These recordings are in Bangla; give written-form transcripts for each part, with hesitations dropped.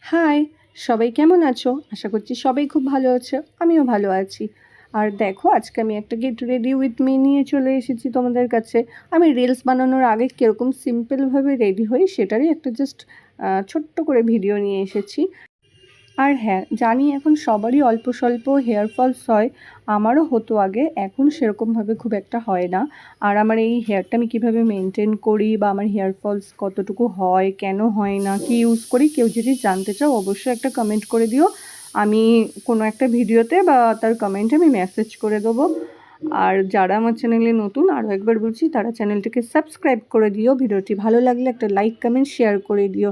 হাই! সবাই কেমন আছো? আশা করছি সবাই খুব ভালো আছো। আমিও ভালো আছি। আর দেখো আজকে আমি একটা গেট রেডি উইথ মি নিয়ে চলে এসেছি তোমাদের কাছে। আমি রিলস বানানোর আগে কীরকম সিম্পলভাবে রেডি হই সেটারই একটা জাস্ট ছোট্ট করে ভিডিও নিয়ে এসেছি। আর হ্যাঁ, জানি এখন সবারই অল্প স্বল্প হেয়ার ফলস হয়। আমারও হতো আগে, এখন সেরকমভাবে খুব একটা হয় না। আর আমার এই হেয়ারটা আমি কীভাবে মেনটেন করি বা আমার হেয়ার ফলস কতটুকু হয়, কেন হয় না, কী ইউজ করি, কেউ যদি জানতে চাও অবশ্যই একটা কমেন্ট করে দিও। আমি কোনো একটা ভিডিওতে বা তার কমেন্টে আমি মেসেজ করে দেবো। আর যারা আমার চ্যানেলে নতুন আরও একবার বলছি তারা চ্যানেলটিকে সাবস্ক্রাইব করে দিও। ভিডিওটি ভালো লাগলে একটা লাইক, কমেন্ট, শেয়ার করে দিও।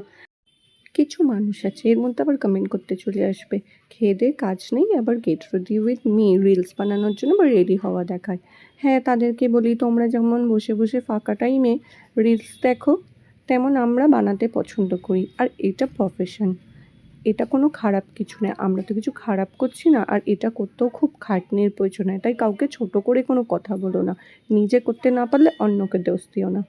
কিছু মানুষ আছে এর মধ্যে আবার কমেন্ট করতে চলে আসবে, খেয়ে দেয়ে কাজ নেই আবার get ready with me reels বানানোর জন্য বা রেডি হওয়া দেখায়। হ্যাঁ, তাদেরকে বলি তোমরা যেমন বসে বসে ফাঁকা টাইমে রিলস দেখো, তেমন আমরা বানাতে পছন্দ করি। আর এটা প্রফেশন, এটা কোনো খারাপ কিছু না, আমরা তো কিছু খারাপ করছি না। আর এটা করতেও খুব খাটনির প্রয়োজন হয়, তাই কাউকে ছোট করে কোনো কথা বলো না। নিজে করতে না পারলে অন্যকে দোষ দিও না।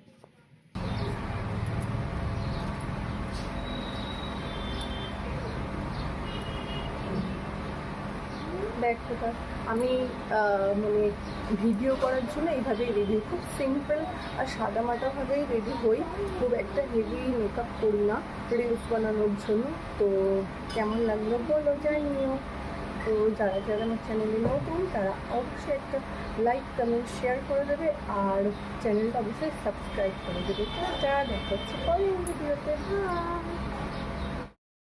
দেখো আমি মানে ভিডিও করার জন্য এইভাবেই রেডি, খুব সিম্পল আর সাদামাটাভাবেই রেডি হই। খুব একটা হেভি মেকআপ করি না রিলস বানানোর জন্য। তো কেমন লাগলো বলো, জানিও। তো যারা যারা আমার চ্যানেলে নতুন তারা অবশ্যই একটা লাইক, কমেন্ট, শেয়ার করে দেবে। আর চ্যানেলটা অবশ্যই সাবস্ক্রাইব করে দেবে। টাটা, দেখা হচ্ছে পরের ভিডিওতে। বাই।